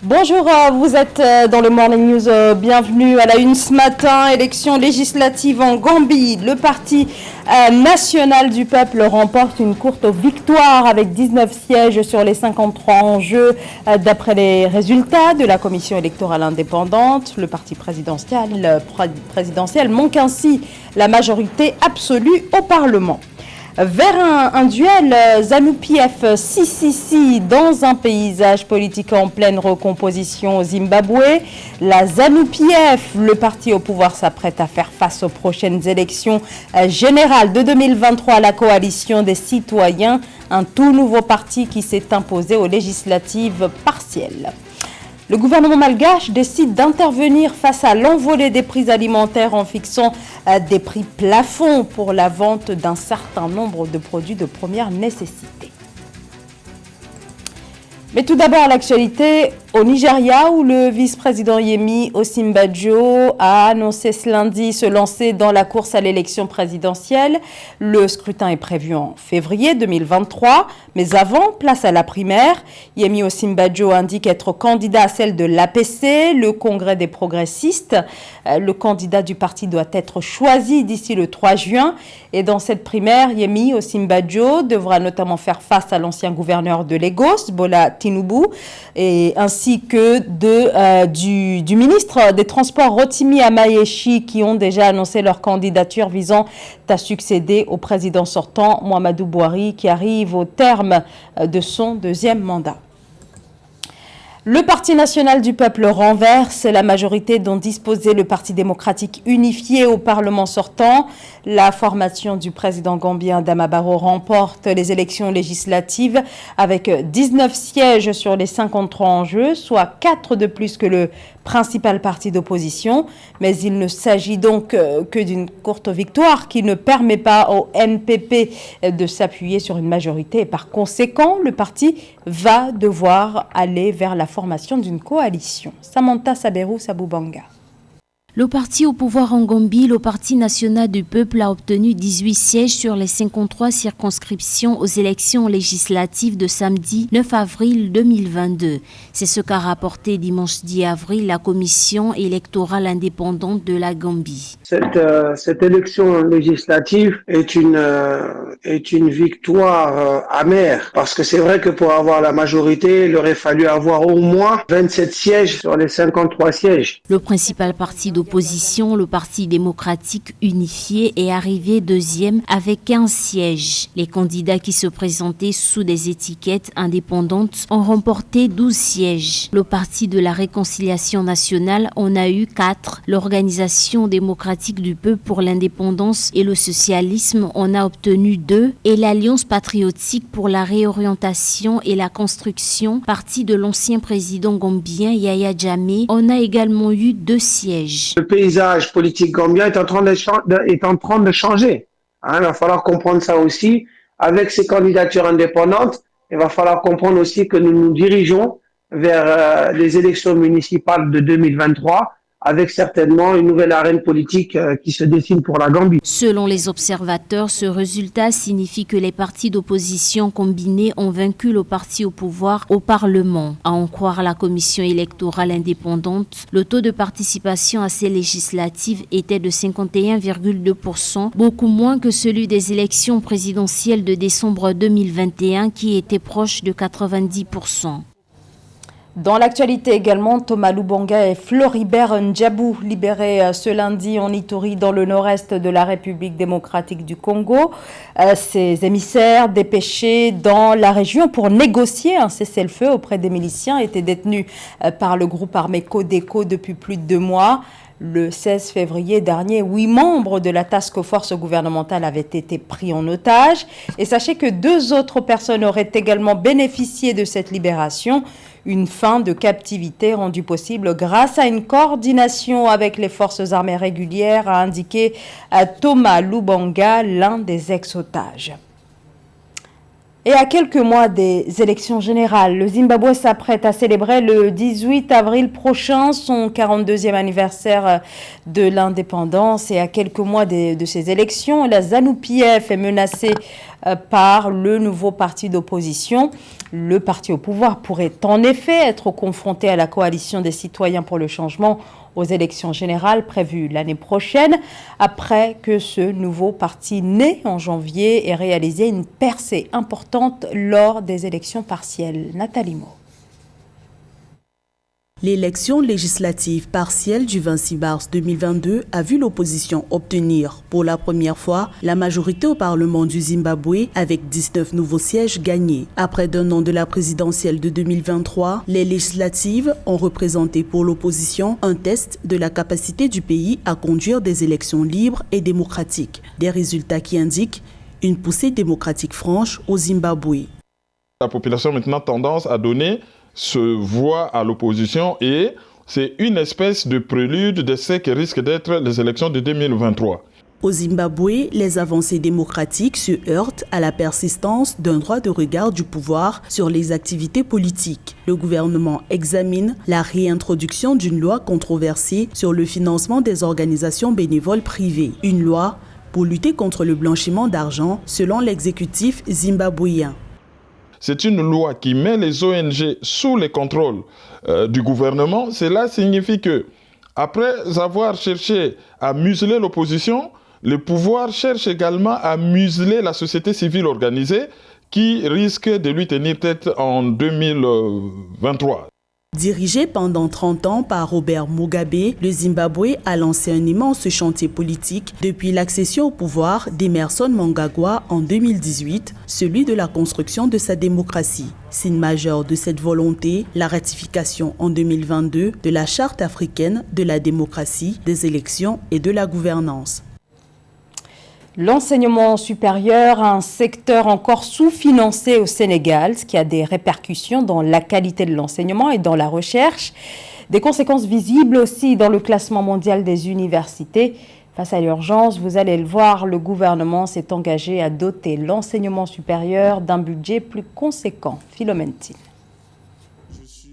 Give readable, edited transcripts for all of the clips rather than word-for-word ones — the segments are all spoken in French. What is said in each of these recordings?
Bonjour, vous êtes dans le Morning News. Bienvenue à la une ce matin. Élection législative en Gambie. Le Parti national du peuple remporte une courte victoire avec 19 sièges sur les 53 en jeu. D'après les résultats de la commission électorale indépendante, le parti présidentiel manque ainsi la majorité absolue au Parlement. Vers un duel ZANU-PF-CCC dans un paysage politique en pleine recomposition au Zimbabwe. La ZANU-PF, le parti au pouvoir, s'apprête à faire face aux prochaines élections générales de 2023 à la coalition des citoyens, un tout nouveau parti qui s'est imposé aux législatives partielles. Le gouvernement malgache décide d'intervenir face à l'envolée des prix alimentaires en fixant des prix plafonds pour la vente d'un certain nombre de produits de première nécessité. Mais tout d'abord, l'actualité au Nigeria où le vice-président Yemi Osinbajo a annoncé ce lundi se lancer dans la course à l'élection présidentielle. Le scrutin est prévu en février 2023, mais avant, place à la primaire. Yemi Osinbajo indique être candidat à celle de l'APC, le Congrès des progressistes. Le candidat du parti doit être choisi d'ici le 3 juin. Et dans cette primaire, Yemi Osinbajo devra notamment faire face à l'ancien gouverneur de Lagos, Bola Tinubu, et ainsi que du ministre des Transports Rotimi Amaechi qui ont déjà annoncé leur candidature visant à succéder au président sortant Muhammadu Buhari qui arrive au terme de son deuxième mandat. Le Parti national du peuple renverse la majorité dont disposait le Parti démocratique unifié au Parlement sortant. La formation du président gambien Adama Barrow remporte les élections législatives avec 19 sièges sur les 53 en jeu, soit 4 de plus que le principal parti d'opposition. Mais il ne s'agit donc que d'une courte victoire qui ne permet pas au NPP de s'appuyer sur une majorité. Et par conséquent, le parti va devoir aller vers la formation d'une coalition. Samantha Saberou Sabubanga. Le parti au pouvoir en Gambie, le Parti national du peuple, a obtenu 18 sièges sur les 53 circonscriptions aux élections législatives de samedi 9 avril 2022. C'est ce qu'a rapporté dimanche 10 avril la commission électorale indépendante de la Gambie. Cette élection législative est une victoire amère parce que c'est vrai que pour avoir la majorité, il aurait fallu avoir au moins 27 sièges sur les 53 sièges. Le principal parti d'opposition, le Parti démocratique unifié, est arrivé deuxième avec 15 sièges. Les candidats qui se présentaient sous des étiquettes indépendantes ont remporté 12 sièges. Le Parti de la réconciliation nationale en a eu 4. L'Organisation démocratique du peuple pour l'indépendance et le socialisme en a obtenu 2. Et l'Alliance patriotique pour la réorientation et la construction, parti de l'ancien président gambien Yahya Jammeh, en a également eu 2 sièges. Le paysage politique gambien est en train de changer. Il va falloir comprendre ça aussi. Avec ces candidatures indépendantes, il va falloir comprendre aussi que nous nous dirigeons vers les élections municipales de 2023 avec certainement une nouvelle arène politique qui se dessine pour la Gambie. Selon les observateurs, ce résultat signifie que les partis d'opposition combinés ont vaincu le parti au pouvoir au Parlement. À en croire la commission électorale indépendante, le taux de participation à ces législatives était de 51,2%, beaucoup moins que celui des élections présidentielles de décembre 2021 qui était proche de 90%. Dans l'actualité également, Thomas Lubanga et Floribert Ndjabou, libérés ce lundi en Ituri dans le nord-est de la République démocratique du Congo. Ces émissaires dépêchés dans la région pour négocier un cessez-le-feu auprès des miliciens étaient détenus par le groupe armé Codeco depuis plus de 2 mois. Le 16 février dernier, 8 membres de la task force gouvernementale avaient été pris en otage. Et sachez que 2 autres personnes auraient également bénéficié de cette libération. Une fin de captivité rendue possible grâce à une coordination avec les forces armées régulières, a indiqué Thomas Lubanga, l'un des ex-otages. Et à quelques mois des élections générales, le Zimbabwe s'apprête à célébrer le 18 avril prochain son 42e anniversaire de l'indépendance. Et à quelques mois de ces élections, la ZANU-PF est menacée par le nouveau parti d'opposition. Le parti au pouvoir pourrait en effet être confronté à la coalition des citoyens pour le changement aux élections générales prévues l'année prochaine, après que ce nouveau parti né en janvier ait réalisé une percée importante lors des élections partielles. Nathalie Mo. L'élection législative partielle du 26 mars 2022 a vu l'opposition obtenir pour la première fois la majorité au Parlement du Zimbabwe avec 19 nouveaux sièges gagnés. Après d'un an de la présidentielle de 2023, les législatives ont représenté pour l'opposition un test de la capacité du pays à conduire des élections libres et démocratiques. Des résultats qui indiquent une poussée démocratique franche au Zimbabwe. La population a maintenant tendance à donner se voit à l'opposition et c'est une espèce de prélude de ce qui risque d'être les élections de 2023. Au Zimbabwe, les avancées démocratiques se heurtent à la persistance d'un droit de regard du pouvoir sur les activités politiques. Le gouvernement examine la réintroduction d'une loi controversée sur le financement des organisations bénévoles privées. Une loi pour lutter contre le blanchiment d'argent selon l'exécutif zimbabwéen. C'est une loi qui met les ONG sous le contrôle du gouvernement. Cela signifie que, après avoir cherché à museler l'opposition, le pouvoir cherche également à museler la société civile organisée qui risque de lui tenir tête en 2023. Dirigé pendant 30 ans par Robert Mugabe, le Zimbabwe a lancé un immense chantier politique depuis l'accession au pouvoir d'Emmerson Mnangagwa en 2018, celui de la construction de sa démocratie. Signe majeur de cette volonté, la ratification en 2022 de la Charte africaine de la démocratie, des élections et de la gouvernance. L'enseignement supérieur, un secteur encore sous-financé au Sénégal, ce qui a des répercussions dans la qualité de l'enseignement et dans la recherche. Des conséquences visibles aussi dans le classement mondial des universités. Face à l'urgence, vous allez le voir, le gouvernement s'est engagé à doter l'enseignement supérieur d'un budget plus conséquent. Philomène Tine.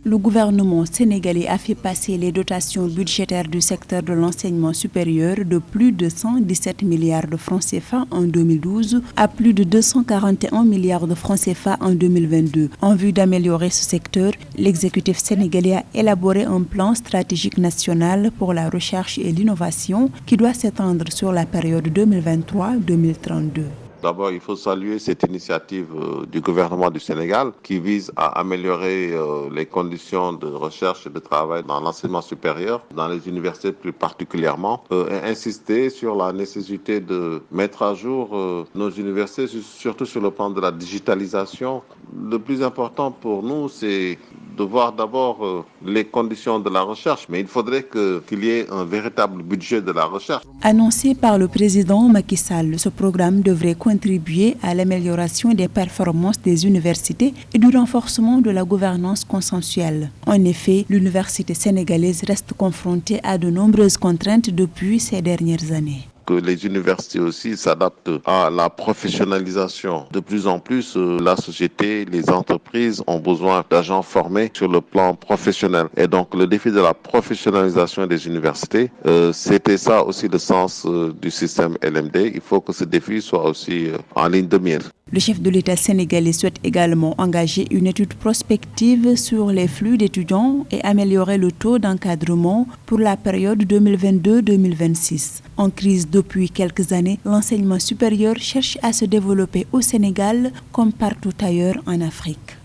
Le gouvernement sénégalais a fait passer les dotations budgétaires du secteur de l'enseignement supérieur de plus de 117 milliards de francs CFA en 2012 à plus de 241 milliards de francs CFA en 2022. En vue d'améliorer ce secteur, l'exécutif sénégalais a élaboré un plan stratégique national pour la recherche et l'innovation qui doit s'étendre sur la période 2023-2032. D'abord, il faut saluer cette initiative du gouvernement du Sénégal qui vise à améliorer les conditions de recherche et de travail dans l'enseignement supérieur, dans les universités plus particulièrement, et insister sur la nécessité de mettre à jour nos universités, surtout sur le plan de la digitalisation. Le plus important pour nous, c'est de voir d'abord les conditions de la recherche, mais il faudrait qu'il y ait un véritable budget de la recherche. Annoncé par le président Macky Sall, ce programme devrait contribuer à l'amélioration des performances des universités et du renforcement de la gouvernance consensuelle. En effet, l'université sénégalaise reste confrontée à de nombreuses contraintes depuis ces dernières années. Que les universités aussi s'adaptent à la professionnalisation. De plus en plus, la société, les entreprises ont besoin d'agents formés sur le plan professionnel. Et donc, le défi de la professionnalisation des universités, c'était ça aussi le sens du système LMD. Il faut que ce défi soit aussi en ligne de mire. Le chef de l'État sénégalais souhaite également engager une étude prospective sur les flux d'étudiants et améliorer le taux d'encadrement pour la période 2022-2026. En crise depuis quelques années, l'enseignement supérieur cherche à se développer au Sénégal comme partout ailleurs en Afrique.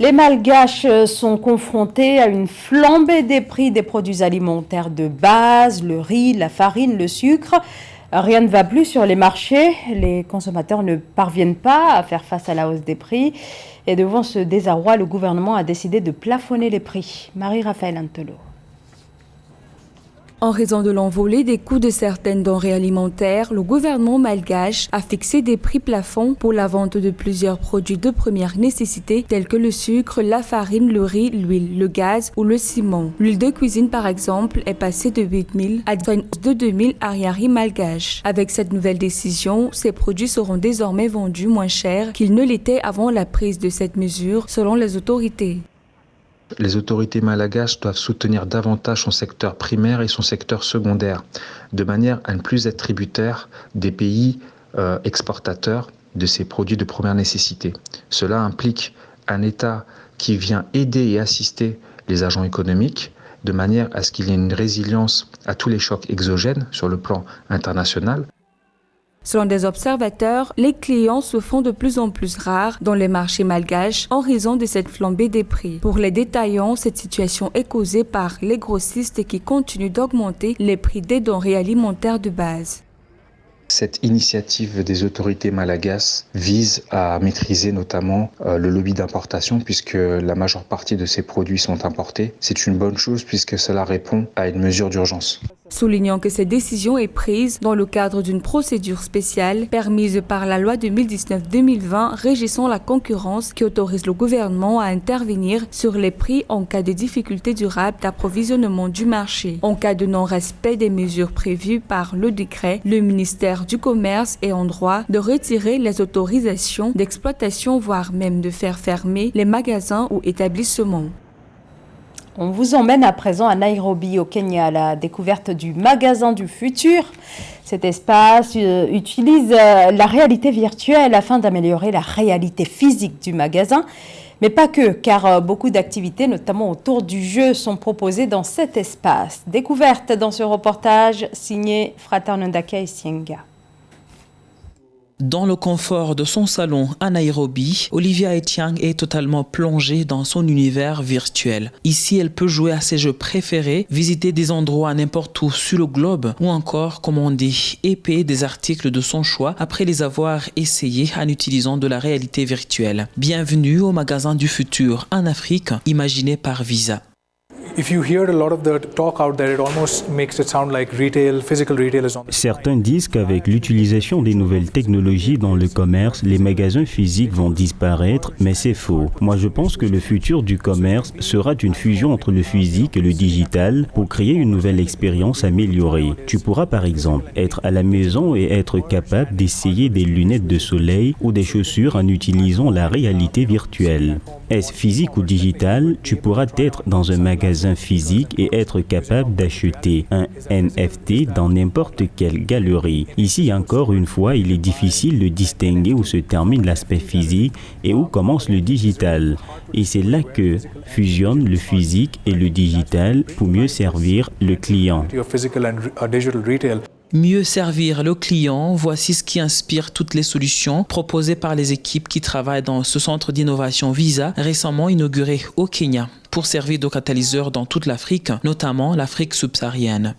Les Malgaches sont confrontés à une flambée des prix des produits alimentaires de base, le riz, la farine, le sucre. Rien ne va plus sur les marchés. Les consommateurs ne parviennent pas à faire face à la hausse des prix. Et devant ce désarroi, le gouvernement a décidé de plafonner les prix. Marie-Raphaël Antolo. En raison de l'envolée des coûts de certaines denrées alimentaires, le gouvernement malgache a fixé des prix plafonds pour la vente de plusieurs produits de première nécessité tels que le sucre, la farine, le riz, l'huile, le gaz ou le ciment. L'huile de cuisine par exemple est passée de 8 000 à de 2 000 ariari malgaches. Avec cette nouvelle décision, ces produits seront désormais vendus moins cher qu'ils ne l'étaient avant la prise de cette mesure selon les autorités. Les autorités malgaches doivent soutenir davantage son secteur primaire et son secteur secondaire, de manière à ne plus être tributaire des pays exportateur de ces produits de première nécessité. Cela implique un État qui vient aider et assister les agents économiques de manière à ce qu'il y ait une résilience à tous les chocs exogènes sur le plan international. Selon des observateurs, les clients se font de plus en plus rares dans les marchés malgaches en raison de cette flambée des prix. Pour les détaillants, cette situation est causée par les grossistes qui continuent d'augmenter les prix des denrées alimentaires de base. Cette initiative des autorités malagasy vise à maîtriser notamment le lobby d'importation puisque la majeure partie de ces produits sont importés. C'est une bonne chose puisque cela répond à une mesure d'urgence. Soulignant que cette décision est prise dans le cadre d'une procédure spéciale permise par la loi 2019-2020 régissant la concurrence qui autorise le gouvernement à intervenir sur les prix en cas de difficultés durables d'approvisionnement du marché. En cas de non-respect des mesures prévues par le décret, le ministère du Commerce est en droit de retirer les autorisations d'exploitation, voire même de faire fermer les magasins ou établissements. On vous emmène à présent à Nairobi, au Kenya, à la découverte du magasin du futur. Cet espace utilise la réalité virtuelle afin d'améliorer la réalité physique du magasin. Mais pas que, car beaucoup d'activités, notamment autour du jeu, sont proposées dans cet espace. Découverte dans ce reportage signé Fraternandaka Isienga. Dans le confort de son salon à Nairobi, Olivia Etiang est totalement plongée dans son univers virtuel. Ici, elle peut jouer à ses jeux préférés, visiter des endroits n'importe où sur le globe ou encore commander et payer des articles de son choix après les avoir essayés en utilisant de la réalité virtuelle. Bienvenue au magasin du futur en Afrique, imaginé par Visa. Certains disent qu'avec l'utilisation des nouvelles technologies dans le commerce, les magasins physiques vont disparaître, mais c'est faux. Moi, je pense que le futur du commerce sera une fusion entre le physique et le digital pour créer une nouvelle expérience améliorée. Tu pourras par exemple être à la maison et être capable d'essayer des lunettes de soleil ou des chaussures en utilisant la réalité virtuelle. Est-ce physique ou digital? Tu pourras être dans un magasin physique et être capable d'acheter un NFT dans n'importe quelle galerie. Ici, encore une fois, il est difficile de distinguer où se termine l'aspect physique et où commence le digital. Et c'est là que fusionne le physique et le digital pour mieux servir le client. Mieux servir le client, voici ce qui inspire toutes les solutions proposées par les équipes qui travaillent dans ce centre d'innovation Visa, récemment inauguré au Kenya, pour servir de catalyseur dans toute l'Afrique, notamment l'Afrique subsaharienne.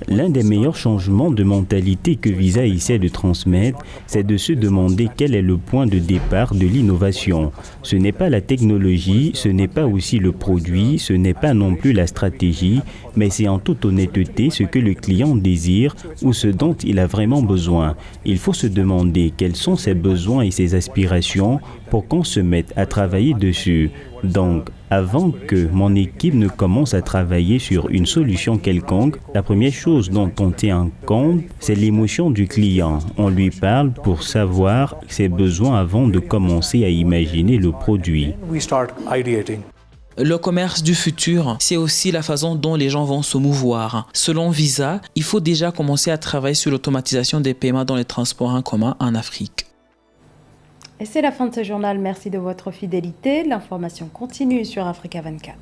L'un des meilleurs changements de mentalité que Visa essaie de transmettre, c'est de se demander quel est le point de départ de l'innovation. Ce n'est pas la technologie, ce n'est pas aussi le produit, ce n'est pas non plus la stratégie, mais c'est en toute honnêteté ce que le client désire ou ce dont il a vraiment besoin. Il faut se demander quels sont ses besoins et ses aspirations pour qu'on se mette à travailler dessus. Donc, avant que mon équipe ne commence à travailler sur une solution quelconque, la première chose dont on tient compte, c'est l'émotion du client. On lui parle pour savoir ses besoins avant de commencer à imaginer le produit. Le commerce du futur, c'est aussi la façon dont les gens vont se mouvoir. Selon Visa, il faut déjà commencer à travailler sur l'automatisation des paiements dans les transports en commun en Afrique. Et c'est la fin de ce journal. Merci de votre fidélité. L'information continue sur Africa 24.